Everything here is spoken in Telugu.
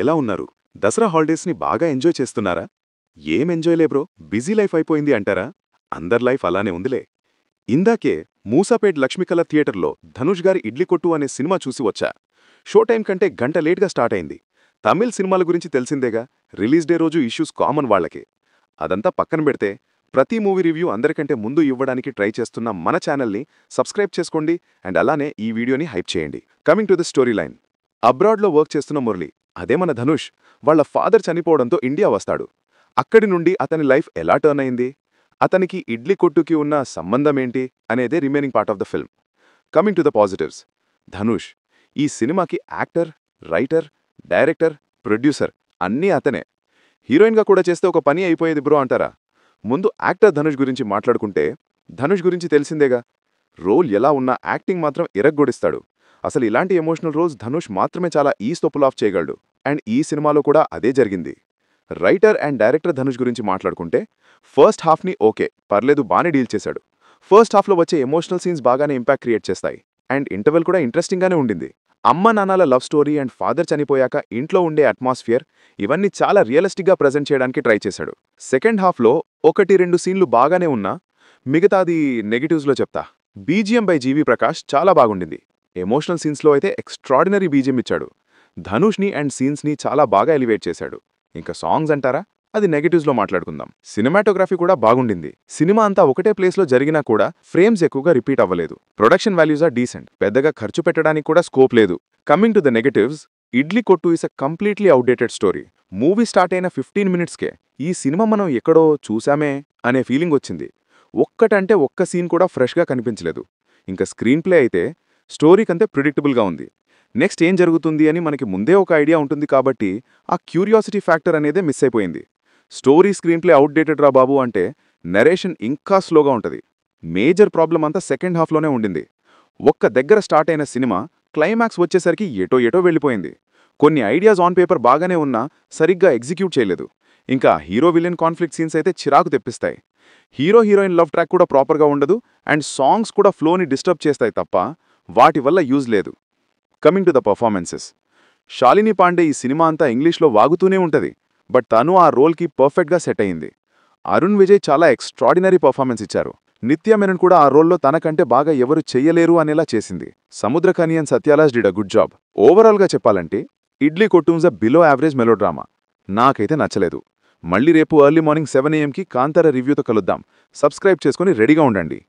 ఎలా ఉన్నారు? దసరా హాలిడేస్ని బాగా ఎంజాయ్ చేస్తున్నారా? ఏం ఎంజాయ్ లే బ్రో, బిజీ లైఫ్ అయిపోయింది అంటారా? అందరి లైఫ్ అలానే ఉందిలే. ఇందాకే మూసాపేట్ లక్ష్మీకళ థియేటర్లో ధనుష్ గారి ఇడ్లీ కొట్టు అనే సినిమా చూసి వచ్చా. షో టైం కంటే గంట లేట్గా స్టార్ట్ అయింది. తమిళ్ సినిమాల గురించి తెలిసిందేగా, రిలీజ్ డే రోజు ఇష్యూస్ కామన్ వాళ్లకే. అదంతా పక్కన పెడితే ప్రతి మూవీ రివ్యూ అందరికంటే ముందు ఇవ్వడానికి ట్రై చేస్తున్న మన ఛానల్ని సబ్స్క్రైబ్ చేసుకోండి అండ్ అలానే ఈ వీడియోని హైప్ చేయండి. Coming to the story line. అబ్రాడ్లో వర్క్ చేస్తున్న మురళి, అదే మన ధనుష్, వాళ్ల ఫాదర్ చనిపోవడంతో ఇండియా వస్తాడు. అక్కడి నుండి అతని లైఫ్ ఎలా టర్న్ అయింది, అతనికి ఇడ్లీ కొట్టుకి ఉన్న సంబంధమేంటి అనేదే remaining part of the film. Coming to the positives. Dhanush ఈ సినిమాకి యాక్టర్, రైటర్, డైరెక్టర్, ప్రొడ్యూసర్ అన్నీ అతనే. హీరోయిన్గా కూడా చేస్తే ఒక పని అయిపోయేది బ్రో అంటారా? ముందు యాక్టర్ ధనుష్ గురించి మాట్లాడుకుంటే, ధనుష్ గురించి తెలిసిందేగా, రోల్ ఎలా ఉన్నా యాక్టింగ్ మాత్రం ఇరగ్గొడిస్తాడు. అసలు ఇలాంటి ఎమోషనల్ రోల్స్ ధనుష్ మాత్రమే చాలా ఈజీగా పుల్ ఆఫ్ చేయగలడు. అండ్ ఈ సినిమాలో కూడా అదే జరిగింది. రైటర్ అండ్ డైరెక్టర్ ధనుష్ గురించి మాట్లాడుకుంటే, ఫస్ట్ హాఫ్ని ఓకే పర్లేదు బానే డీల్ చేశాడు. ఫస్ట్ హాఫ్లో వచ్చే ఎమోషనల్ సీన్స్ బాగానే ఇంపాక్ట్ క్రియేట్ చేస్తాయి. అండ్ ఇంటర్వెల్ కూడా ఇంట్రెస్టింగ్గానే ఉండింది. అమ్మ నాన్నల లవ్ స్టోరీ అండ్ ఫాదర్ చనిపోయాక ఇంట్లో ఉండే అట్మాస్ఫియర్, ఇవన్నీ చాలా రియలిస్టిక్గా ప్రజెంట్ చేయడానికి ట్రై చేశాడు. సెకండ్ హాఫ్లో 1-2 సీన్లు బాగానే ఉన్నా మిగతాది నెగిటివ్స్లో చెప్తా. బీజిఎం బై జీవి ప్రకాష్ చాలా బాగుండింది. ఎమోషనల్ సీన్స్లో అయితే ఎక్స్ట్రాడినరీ బీజిఎం ఇచ్చాడు. ధనుష్ని అండ్ సీన్స్ని చాలా బాగా ఎలివేట్ చేశాడు. ఇంకా సాంగ్స్ అంటారా, అది నెగిటివ్స్లో మాట్లాడుకుందాం. సినిమాటోగ్రఫీ కూడా బాగుండింది. సినిమా అంతా ఒకటే ప్లేస్లో జరిగినా కూడా ఫ్రేమ్స్ ఎక్కువగా రిపీట్ అవ్వలేదు. ప్రొడక్షన్ వాల్యూస్ ఆర్ డీసెంట్, పెద్దగా ఖర్చు పెట్టడానికి కూడా స్కోప్ లేదు. Coming to the negatives, Idli Kottu is a completely outdated story. Movie start అయిన 15 మినిట్స్కే ఈ సినిమా మనం ఎక్కడో చూసామే అనే ఫీలింగ్ వచ్చింది. ఒక్కటంటే ఒక్క సీన్ కూడా ఫ్రెష్గా కనిపించలేదు. ఇంకా స్క్రీన్ ప్లే అయితే స్టోరీకంతే ప్రిడిక్టబుల్గా ఉంది. నెక్స్ట్ ఏం జరుగుతుంది అని మనకి ముందే ఒక ఐడియా ఉంటుంది కాబట్టి ఆ క్యూరియాసిటీ ఫ్యాక్టర్ అనేదే మిస్ అయిపోయింది. స్టోరీ స్క్రీన్ ప్లే అవుట్డేటెడ్ రా బాబు అంటే నరేషన్ ఇంకా స్లోగా ఉంటుంది. మేజర్ ప్రాబ్లం అంతా సెకండ్ హాఫ్లోనే ఉండింది. ఒక్క దగ్గర స్టార్ట్ అయిన సినిమా క్లైమాక్స్ వచ్చేసరికి ఎటో ఎటో వెళ్ళిపోయింది. కొన్ని ఐడియాస్ ఆన్ పేపర్ బాగానే ఉన్నా సరిగ్గా ఎగ్జిక్యూట్ చేయలేదు. ఇంకా హీరో విలన్ కాన్ఫ్లిక్ట్ సీన్స్ అయితే చిరాకు తెప్పిస్తాయి. హీరో హీరోయిన్ లవ్ ట్రాక్ కూడా ప్రాపర్గా ఉండదు. అండ్ సాంగ్స్ కూడా ఫ్లోని డిస్టర్బ్ చేస్తాయి తప్ప వాటి వల్ల యూజ్ లేదు. Coming to the performances. Shalini Pandey ఈ సినిమా అంతా ఇంగ్లీష్లో వాగుతూనే ఉంటుంది. బట్ తను ఆ రోల్కి పర్ఫెక్ట్గా సెట్ అయింది. అరుణ్ విజయ్ చాలా ఎక్స్ట్రాడినరీ పర్ఫార్మెన్స్ ఇచ్చారు. నిత్య మెనన్ కూడా ఆ రోల్లో తనకంటే బాగా ఎవరు చెయ్యలేరు అనేలా చేసింది. Samuthirakani and Sathyaraj did a good job. ఓవరాల్గా చెప్పాలంటే ఇడ్లీ కొట్టుమ్స్ అ బిలో యావరేజ్ మెలోడ్రామా. నాకైతే నచ్చలేదు. మళ్ళీ రేపు ఎర్లీ మార్నింగ్ 7 AM కాంతార రివ్యూతో కలుద్దాం. సబ్స్క్రైబ్ చేసుకుని రెడీగా ఉండండి.